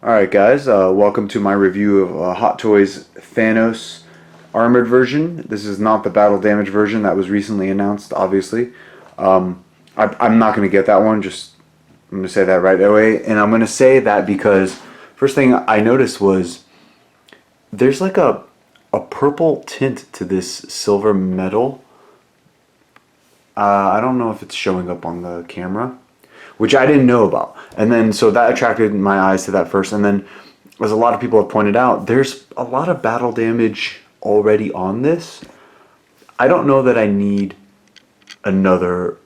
Alright guys, welcome to my review of Hot Toys Thanos Armored version. This is not the battle damage version that was recently announced, obviously. I'm not going to get that one, I'm going to say that right away. And I'm going to say that because first thing I noticed was there's like a purple tint to this silver metal. I don't know if it's showing up on the camera, which I didn't know about. And then, so that attracted my eyes to that first. And then, as a lot of people have pointed out, there's a lot of battle damage already on this. I don't know that I need another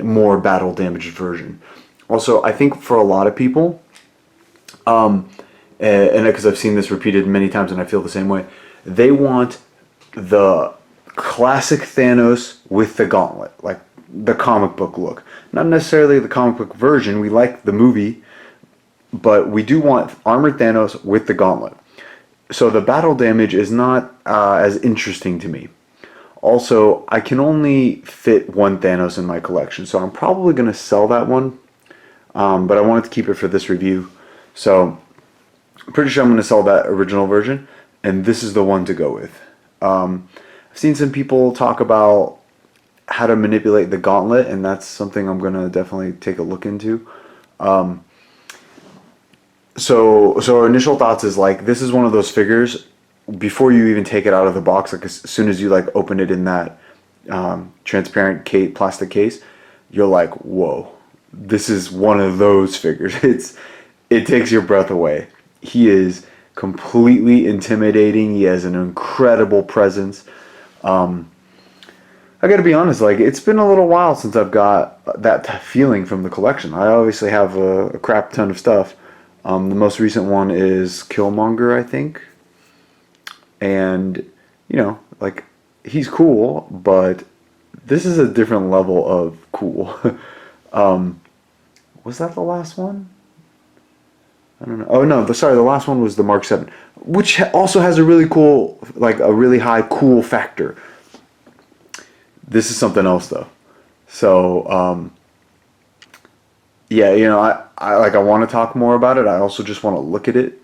more battle damage version. Also, I think for a lot of people, and because I've seen this repeated many times and I feel the same way, they want the classic Thanos with the gauntlet, like the comic book look. Not necessarily the comic book version, we like the movie, but we do want armored Thanos with the gauntlet. So the battle damage is not as interesting to me. Also, I can only fit one Thanos in my collection, so I'm probably going to sell that one, but I wanted to keep it for this review. So I'm pretty sure I'm going to sell that original version, and this is the one to go with. I've seen some people talk about how to manipulate the gauntlet, and that's something I'm going to definitely take a look into. So our initial thoughts is like, this is one of those figures, before you even take it out of the box, like as soon as you like open it in that transparent plastic case, you're like, whoa, this is one of those figures. It takes your breath away. He is completely intimidating. He has an incredible presence. I gotta be honest, like, it's been a little while since I've got that feeling from the collection. I obviously have a crap ton of stuff. The most recent one is Killmonger, I think. And, you know, like, he's cool, but this is a different level of cool. Was that the last one? I don't know. Oh, no, sorry, the last one was the Mark 7, which also has a really cool, like, a really high cool factor. This is something else, though. So, yeah, you know, I want to talk more about it. I also just want to look at it.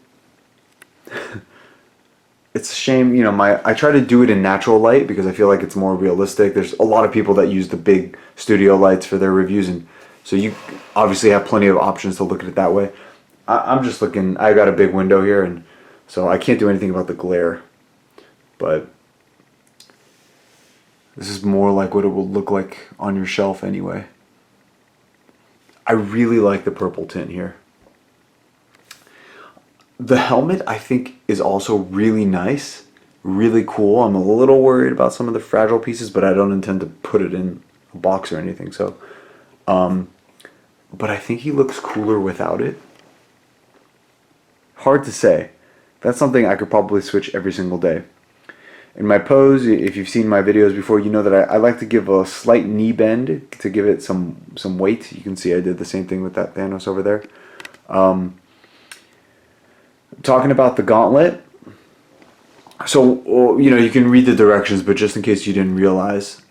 It's a shame, you know, I try to do it in natural light because I feel like it's more realistic. There's a lot of people that use the big studio lights for their reviews, and so you obviously have plenty of options to look at it that way. I'm just looking, I got a big window here, and so I can't do anything about the glare, but this is more like what it will look like on your shelf anyway. I really like the purple tint here. The helmet, I think, is also really nice, really cool. I'm a little worried about some of the fragile pieces, but I don't intend to put it in a box or anything. So, but I think he looks cooler without it. Hard to say. That's something I could probably switch every single day. In my pose, if you've seen my videos before, you know that I like to give a slight knee bend to give it some weight. You can see I did the same thing with that Thanos over there. Talking about the gauntlet, so, you know, you can read the directions, but just in case you didn't realize,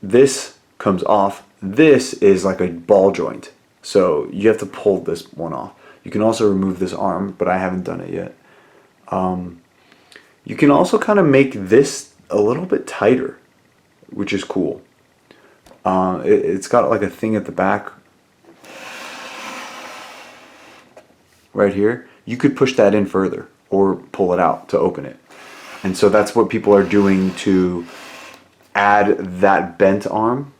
this comes off. This is like a ball joint, so you have to pull this one off. You can also remove this arm, but I haven't done it yet. You can also kind of make this a little bit tighter, which is cool. It's got like a thing at the back right here. You could push that in further or pull it out to open it. And so that's what people are doing to add that bent arm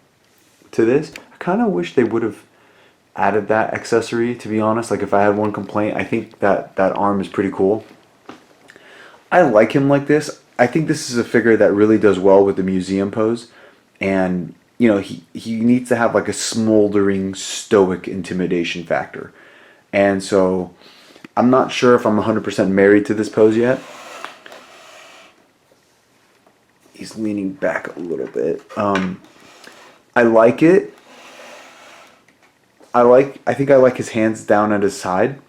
to this. I kind of wish they would have added that accessory, to be honest. Like, if I had one complaint, I think that arm is pretty cool. I like him like this. I think this is a figure that really does well with the museum pose. And, you know, he needs to have like a smoldering, stoic intimidation factor. And so I'm not sure if I'm 100% married to this pose yet. He's leaning back a little bit. I like it. I think I like his hands down at his side.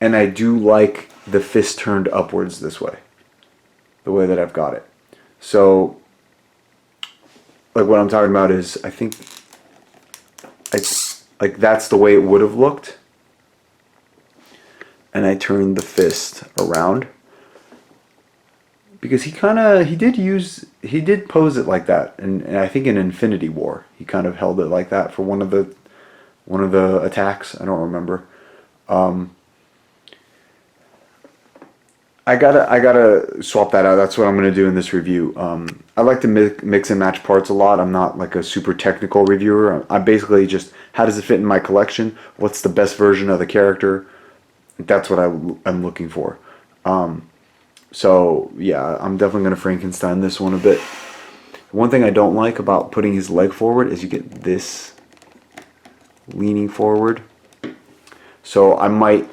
And I do like the fist turned upwards this way. The way that I've got it. So, like, what I'm talking about is, I think, like, that's the way it would have looked and I turn the fist around. Because he did pose it like that, and I think in Infinity War he kind of held it like that for one of the attacks. I don't remember. I gotta swap that out. That's what I'm gonna do in this review. I like to mix and match parts a lot. I'm not like a super technical reviewer. I'm basically just, how does it fit in my collection? What's the best version of the character? That's what I'm looking for. So yeah, I'm definitely gonna Frankenstein this one a bit. One thing I don't like about putting his leg forward is you get this leaning forward. So I might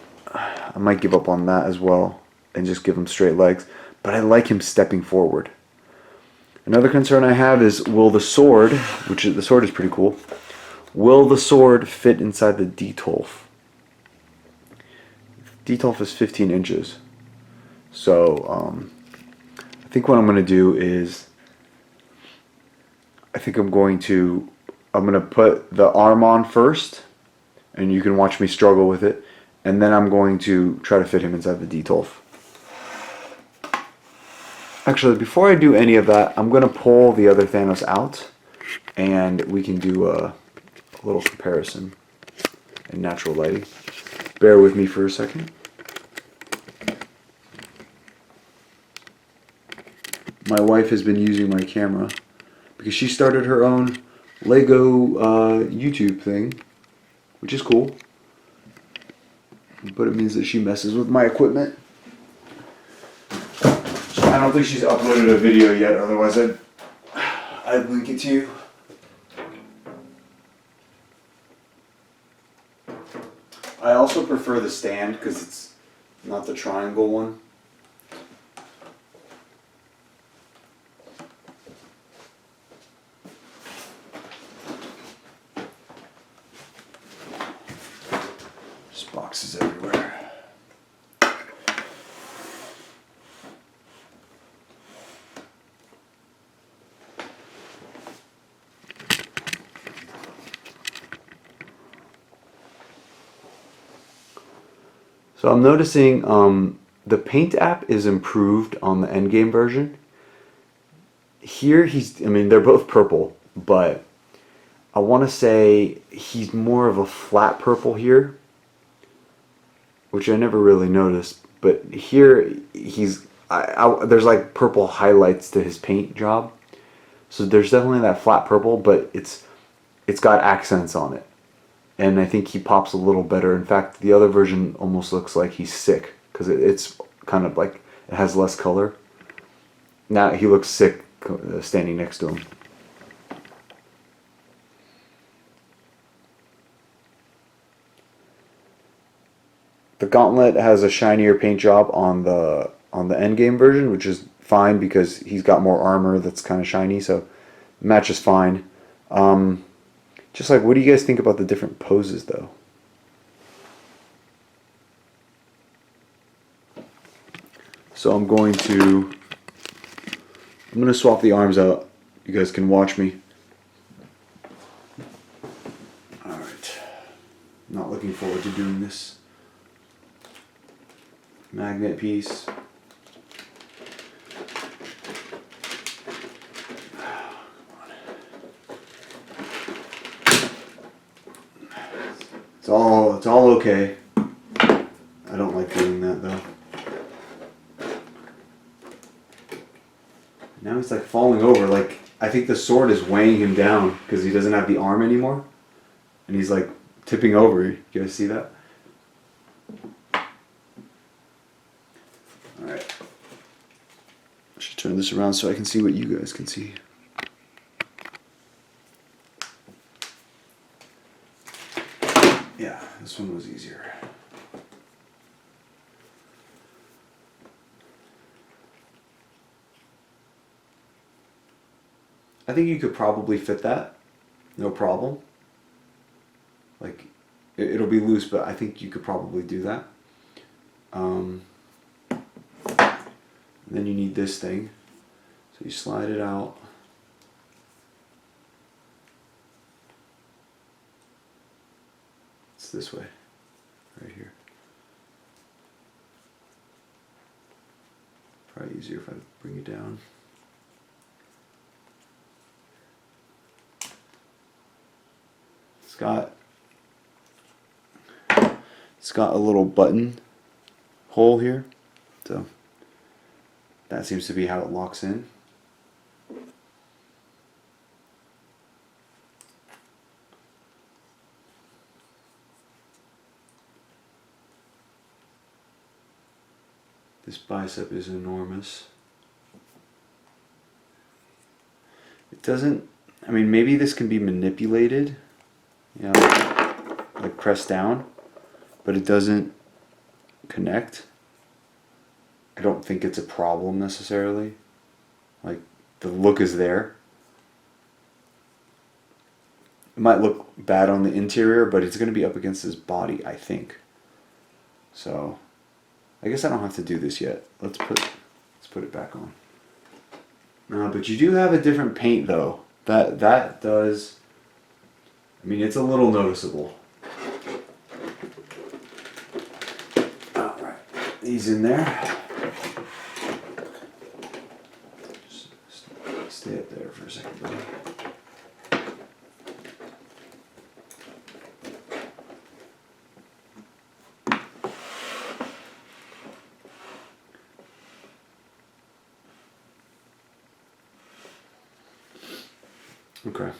give up on that as well and just give him straight legs. But I like him stepping forward. Another concern I have is, will the sword, the sword is pretty cool, will the sword fit inside the Detolf? Detolf is 15 inches. So I think what I'm going to do is, I think I'm going to put the arm on first, and you can watch me struggle with it, and then I'm going to try to fit him inside the Detolf. Actually, before I do any of that, I'm going to pull the other Thanos out, and we can do a little comparison in natural lighting. Bear with me for a second. My wife has been using my camera because she started her own Lego YouTube thing, which is cool, but it means that she messes with my equipment. I don't think she's uploaded a video yet, otherwise I'd link it to you. I also prefer the stand because it's not the triangle one. There's boxes everywhere. So I'm noticing the paint app is improved on the Endgame version. Here they're both purple, but I want to say he's more of a flat purple here, which I never really noticed. But here there's like purple highlights to his paint job. So there's definitely that flat purple, but it's got accents on it. And I think he pops a little better. In fact, the other version almost looks like he's sick because it's kind of like it has less color. Now he looks sick standing next to him. The Gauntlet has a shinier paint job on the Endgame version, which is fine because he's got more armor that's kind of shiny, so it matches fine. Just like, what do you guys think about the different poses, though? So I'm going to swap the arms out. You guys can watch me. Alright. Not looking forward to doing this. Magnet piece. It's all okay. I don't like doing that though. Now he's like falling over. Like, I think the sword is weighing him down because he doesn't have the arm anymore, and he's like tipping over. You guys see that? All right. I should turn this around so I can see what you guys can see. Yeah, this one was easier. I think you could probably fit that, no problem. Like, it'll be loose, but I think you could probably do that. And then you need this thing, so you slide it out. It's this way, right here. Probably easier if I bring it down. It's got a little button hole here, so that seems to be how it locks in. This bicep is enormous. It doesn't, I mean, maybe this can be manipulated, you know, like press down, but it doesn't connect. I don't think it's a problem necessarily. Like, the look is there. It might look bad on the interior, but it's going to be up against his body, I think. So, I guess I don't have to do this yet. Let's put it back on. But you do have a different paint though. That does, I mean, it's a little noticeable. Alright, these in there. Just stay up there for a second, buddy. Okay.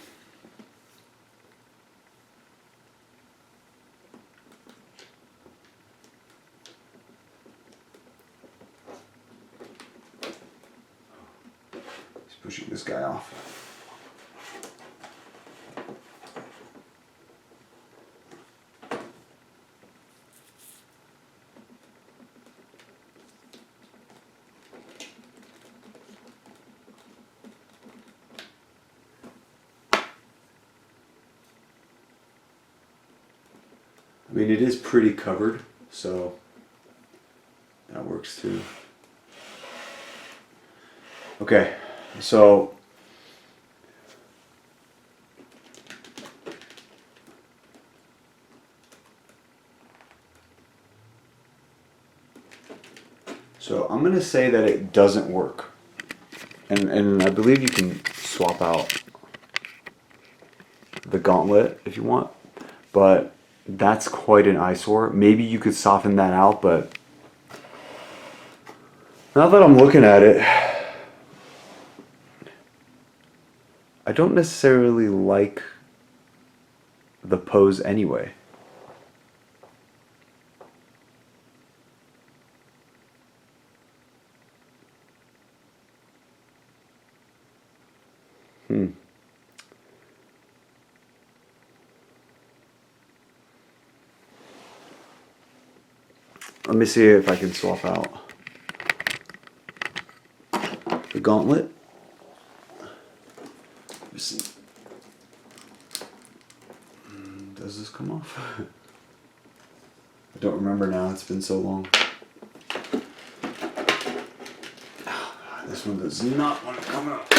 He's pushing this guy off. I mean, it is pretty covered, so that works too. Okay, so I'm going to say that it doesn't work. And I believe you can swap out the Gauntlet if you want, but that's quite an eyesore. Maybe you could soften that out, but now that I'm looking at it, I don't necessarily like the pose anyway. Let me see if I can swap out the Gauntlet. Let me see. Does this come off? I don't remember now, it's been so long. Oh, God, this one does not want to come out.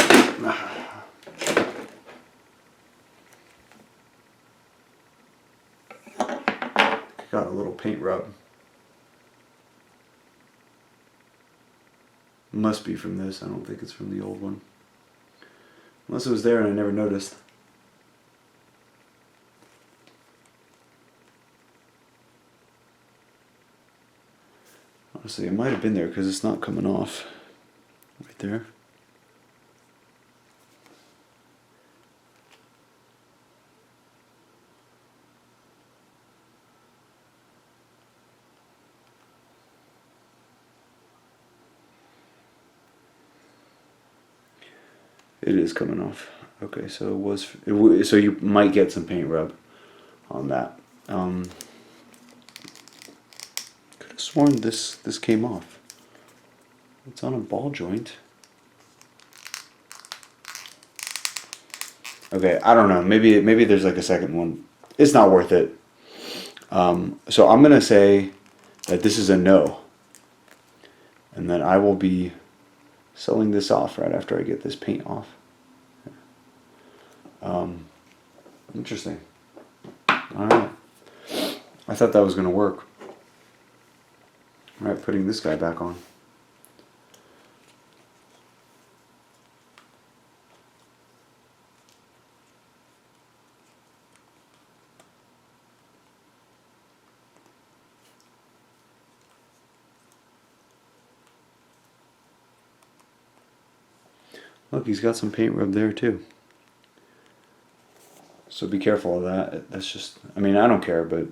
Got a little paint rub. Must be from this. I don't think it's from the old one. Unless it was there and I never noticed. Honestly, it might have been there because it's not coming off. Right there. It is coming off. Okay, so so you might get some paint rub on that. Could have sworn this came off. It's on a ball joint. Okay, I don't know. Maybe there's like a second one. It's not worth it. So I'm gonna say that this is a no, and then I will be selling this off right after I get this paint off. Interesting. Alright. I thought that was going to work. Alright, putting this guy back on. Look, he's got some paint rubbed there too. So be careful of that. That's just, I mean, I don't care, but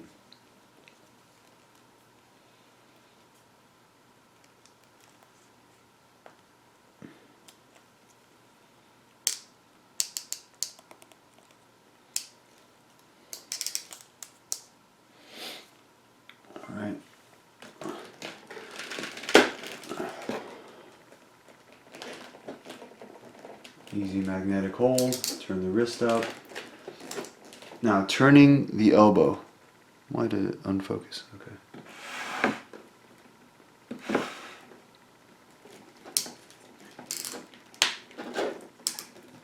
all right. Easy magnetic hold. Turn the wrist up. Now turning the elbow. Why did it unfocus? Okay.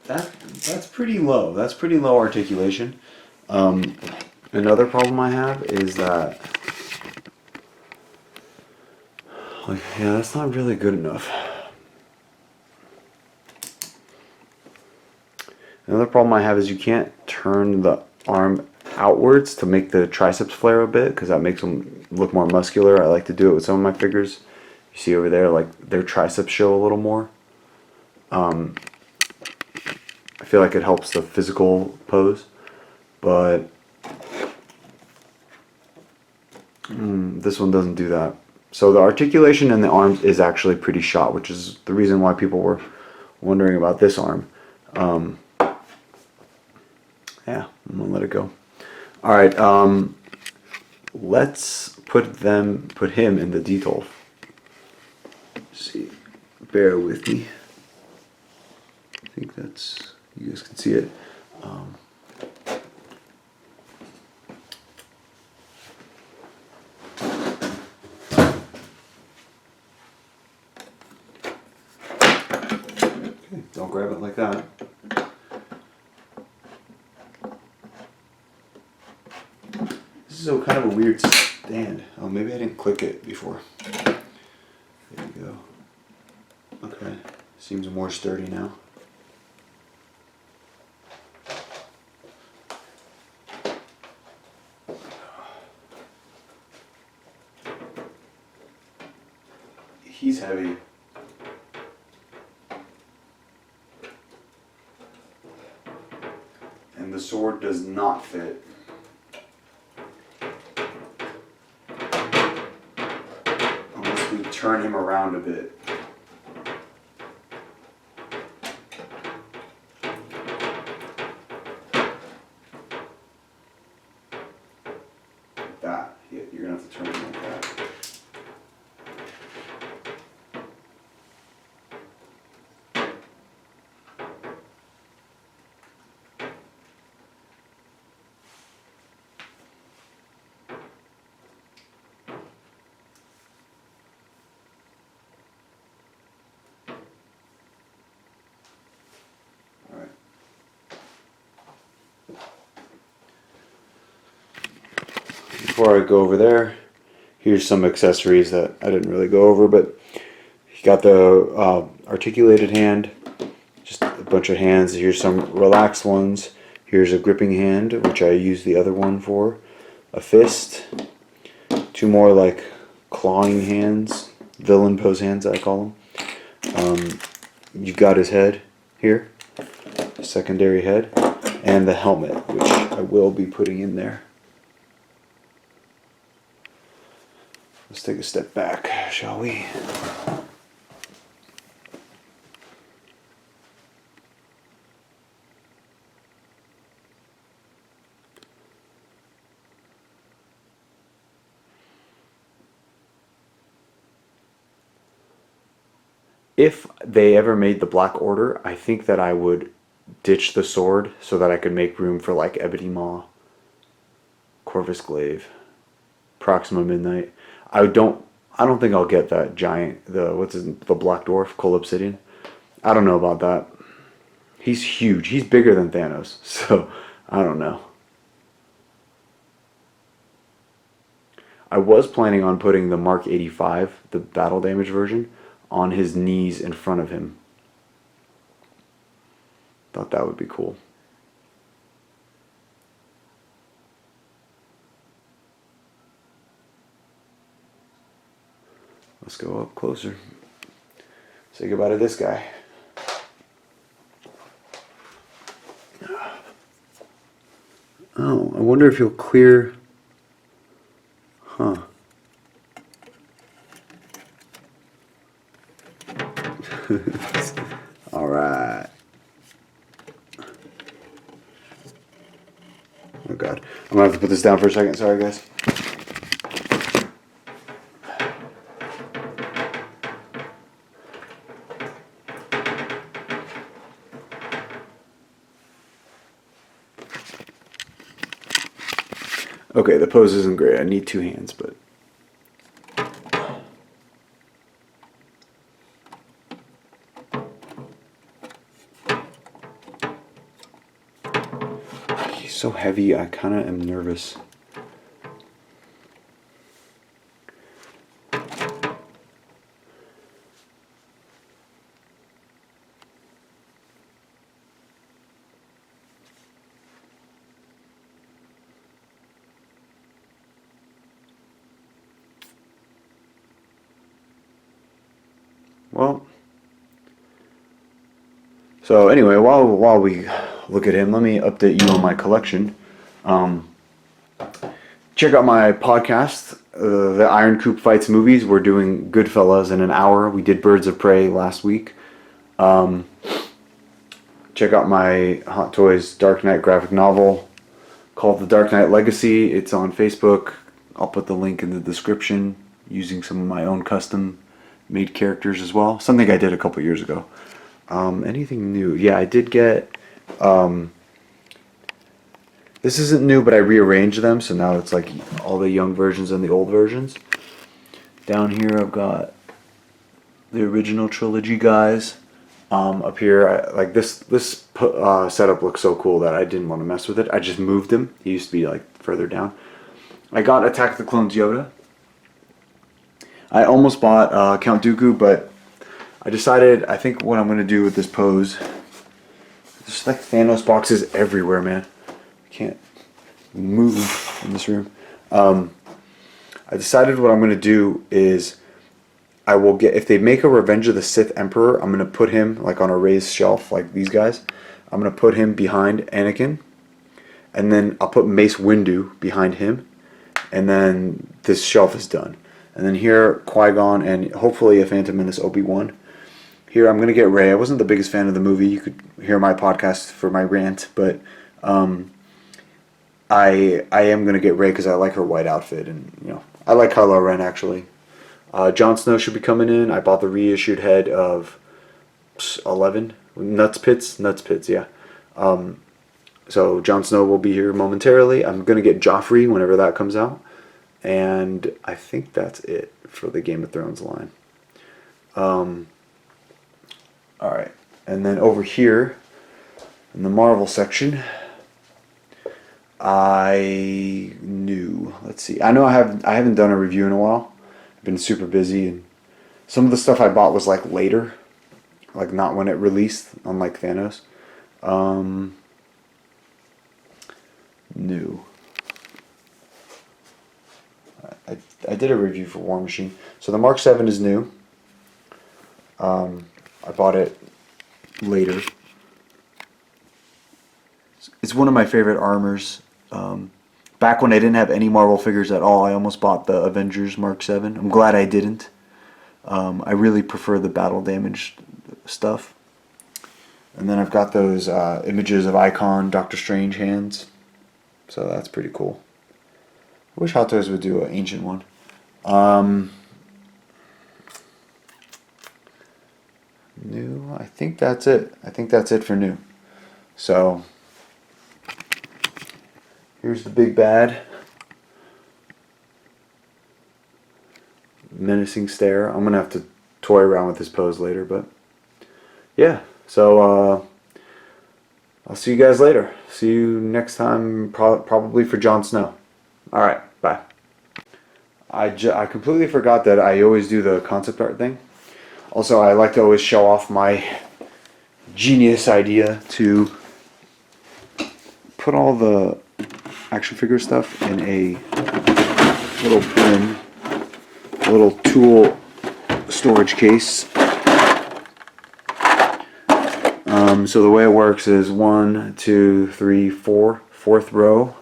That's pretty low. That's pretty low articulation. Another problem I have is that, like, yeah, that's not really good enough. Another problem I have is you can't turn the arm outwards to make the triceps flare a bit, because that makes them look more muscular. I like to do it with some of my figures. You see over there, like, their triceps show a little more. I feel like it helps the physical pose, but this one doesn't do that. So the articulation in the arms is actually pretty shot, which is the reason why people were wondering about this arm. Yeah, I'm gonna let it go. All right, let's put him in the detail. See, bear with me. I think that's, you guys can see it. Okay, don't grab it like that. This is kind of a weird stand. Oh, maybe I didn't click it before. There you go. Okay, seems more sturdy now. He's heavy. And the sword does not fit. Unless we turn him around a bit. Like that. Yeah, you're gonna have to turn him like that. Before I go over there, here's some accessories that I didn't really go over, but you got the articulated hand, just a bunch of hands. Here's some relaxed ones. Here's a gripping hand, which I use the other one for. A fist. Two more like clawing hands, villain pose hands I call them. You've got his head here, secondary head, and the helmet, which I will be putting in there. Let's take a step back, shall we? If they ever made the Black Order, I think that I would ditch the sword so that I could make room for like Ebony Maw, Corvus Glaive, Proxima Midnight. I don't think I'll get that giant, the Black Dwarf, Cole Obsidian. I don't know about that. He's huge. He's bigger than Thanos, so I don't know. I was planning on putting the Mark 85, the battle damage version, on his knees in front of him. Thought that would be cool. Let's go up closer. Say goodbye to this guy. I wonder if he'll clear. Huh. All right. Oh God, I'm gonna have to put this down for a second. Sorry, guys. Okay, the pose isn't great. I need two hands, but. He's so heavy, I kind of am nervous. Well, so anyway, while we look at him, let me update you on my collection. Check out my podcast, The Iron Coop Fights Movies. We're doing Goodfellas in an hour. We did Birds of Prey last week. Check out my Hot Toys Dark Knight graphic novel called The Dark Knight Legacy. It's on Facebook. I'll put the link in the description using some of my own custom made characters as well. Something I did a couple years ago. Anything new? Yeah, I did get... this isn't new, but I rearranged them, so now it's like all the young versions and the old versions. Down here I've got the original trilogy guys. Up here, like this setup looks so cool that I didn't want to mess with it. I just moved him. He used to be like further down. I got Attack of the Clones Yoda. I almost bought Count Dooku, but I decided I think what I'm going to do with this pose, there's like Thanos boxes everywhere, man. I can't move in this room. I decided what I'm going to do is I will get, if they make a Revenge of the Sith Emperor, I'm going to put him like on a raised shelf like these guys. I'm going to put him behind Anakin, and then I'll put Mace Windu behind him, and then this shelf is done. And then here, Qui-Gon, and hopefully a Phantom Menace Obi-Wan. Here, I'm going to get Rey. I wasn't the biggest fan of the movie. You could hear my podcast for my rant, but I am going to get Rey because I like her white outfit, and you know, I like Kylo Ren actually. Jon Snow should be coming in. I bought the reissued head of 11 Nuts Pits, yeah. So Jon Snow will be here momentarily. I'm going to get Joffrey whenever that comes out. And I think that's it for the Game of Thrones line. Alright. And then over here, in the Marvel section, let's see. I know I haven't done a review in a while. I've been super busy, and some of the stuff I bought was like later. Like not when it released, unlike Thanos. New. I did a review for War Machine. So the Mark 7 is new. I bought it later. It's one of my favorite armors. Back when I didn't have any Marvel figures at all, I almost bought the Avengers Mark 7. I'm glad I didn't. I really prefer the battle damage stuff. And then I've got those images of Icon, Doctor Strange hands. So that's pretty cool. I wish Hot Toys would do an ancient one. New, I think that's it. I think that's it for new. So, here's the big bad. Menacing stare. I'm going to have to toy around with this pose later, but yeah. So, I'll see you guys later. See you next time, probably for Jon Snow. Alright, bye. I completely forgot that I always do the concept art thing. Also, I like to always show off my genius idea to put all the action figure stuff in a little bin, a little tool storage case. So the way it works is 1, 2, 3, 4, fourth row.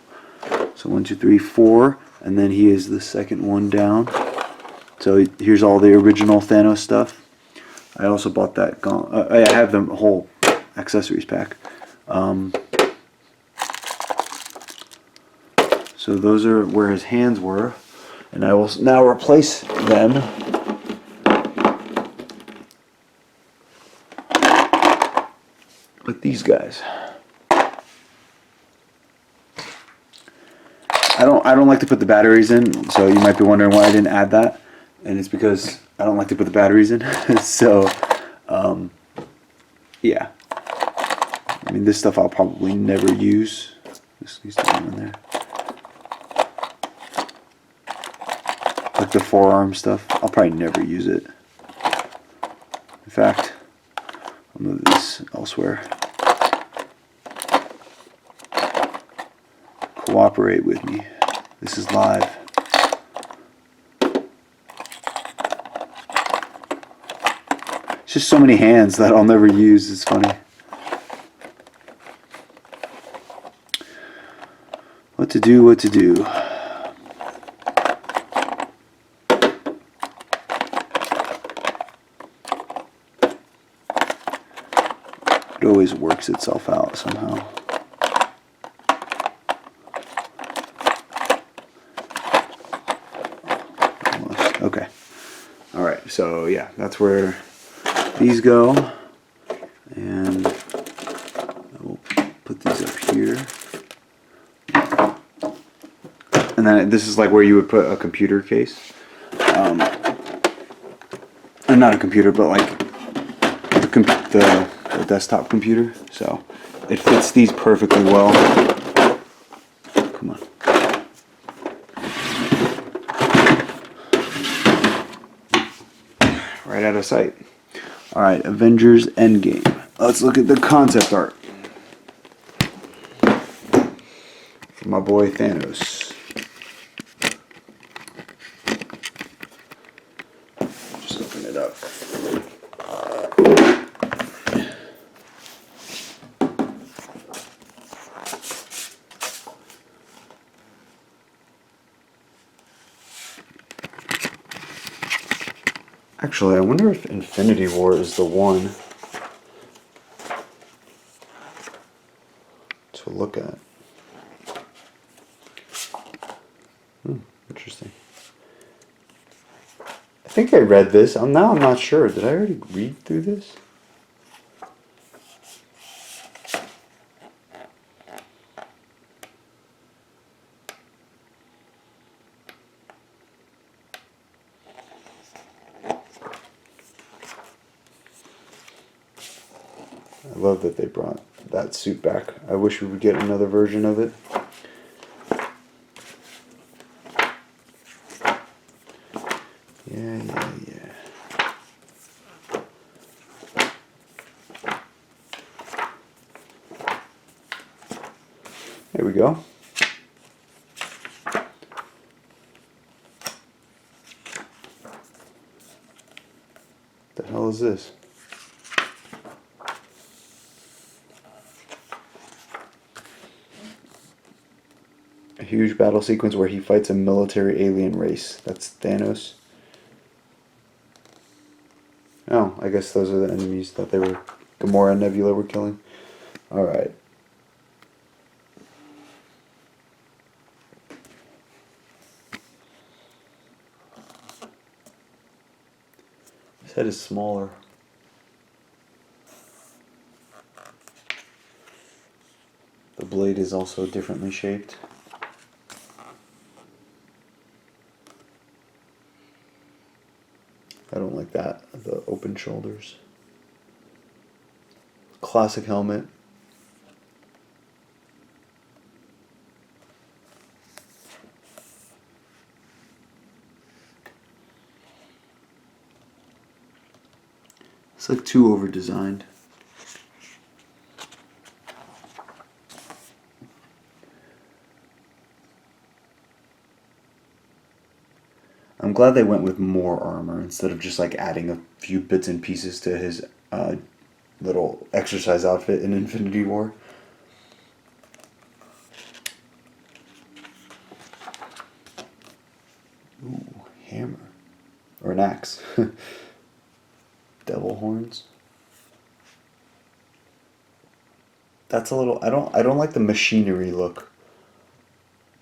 So 1, 2, 3, 4, and then he is the second one down. So here's all the original Thanos stuff. I also bought that gauntlet. I have the whole accessories pack. So those are where his hands were, and I will now replace them with these guys. I don't like to put the batteries in, so you might be wondering why I didn't add that, and it's because I don't like to put the batteries in. So yeah, I mean, this stuff I'll probably never use. This needs to go in there. Like the forearm stuff, I'll probably never use it. In fact, I'll move this elsewhere. Cooperate with me. This is live. It's just so many hands that I'll never use. It's funny. What to do, what to do. It always works itself out somehow. Almost. Okay. Alright, so yeah, that's where these go. And I will put these up here. And then this is like where you would put a computer case. And not a computer, but like the desktop computer. So it fits these perfectly well. Come on. Right out of sight. Alright, Avengers Endgame. Let's look at the concept art. For my boy Thanos. Just open it up. Actually, I wonder if Infinity War is the one to look at. Interesting. I think I read this. Now I'm not sure. Did I already read through this? I love that they brought that suit back. I wish we would get another version of it. Yeah. There we go. The hell is this? A huge battle sequence where he fights a military alien race. That's Thanos. Oh, I guess those are the enemies that they were Gamora and Nebula were killing. Alright. His head is smaller. The blade is also differently shaped. I don't like that, the open shoulders. Classic helmet. It's like too over-designed. I'm glad they went with more armor instead of just like adding a few bits and pieces to his little exercise outfit in Infinity War. hammer. Or an axe. Devil horns. That's a little... I don't like the machinery look.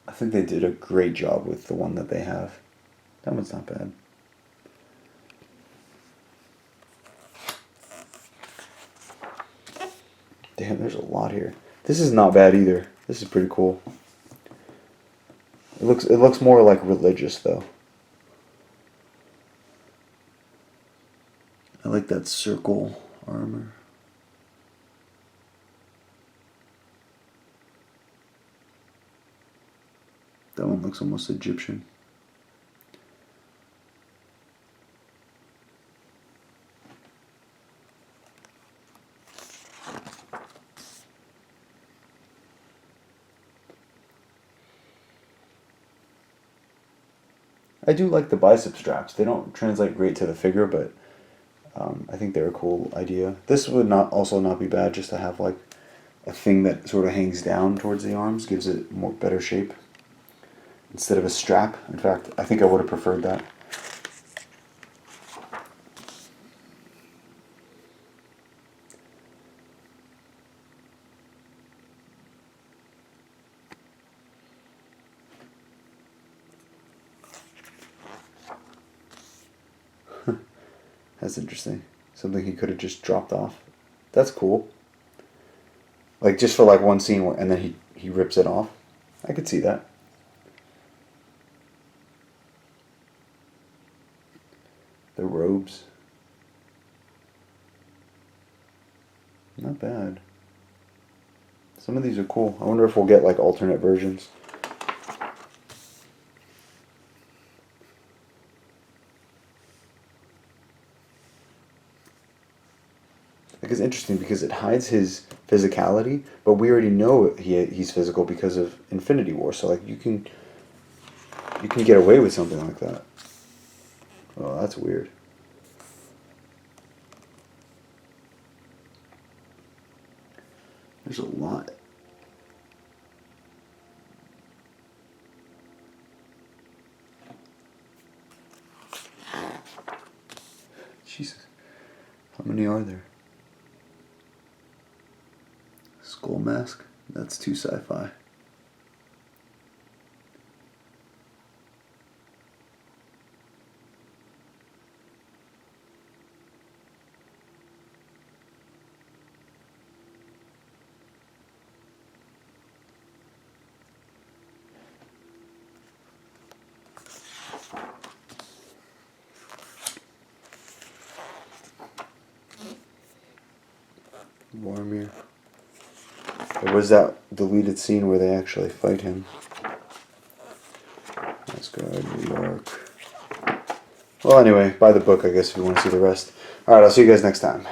I think they did a great job with the one that they have. That one's not bad. Damn, there's a lot here. This is not bad either. This is pretty cool. It looks more like religious though. I like that circle armor. That one looks almost Egyptian. I do like the bicep straps. They don't translate great to the figure, but I think they're a cool idea. This would also not be bad just to have like a thing that sort of hangs down towards the arms, gives it more better shape instead of a strap. In fact, I think I would have preferred that. That's interesting. Something he could have just dropped off. That's cool. Like just for like one scene and then he rips it off. I could see that. The robes. Not bad. Some of these are cool. I wonder if we'll get like alternate versions. Like it's interesting because it hides his physicality, but we already know he's physical because of Infinity War. So like you can get away with something like that. Oh, that's weird. There's a lot. Jesus. How many are there? Skull mask? That's too sci-fi. Warmir. There was that deleted scene where they actually fight him. Let's go New York. Well, anyway, buy the book, I guess, if you want to see the rest. Alright, I'll see you guys next time.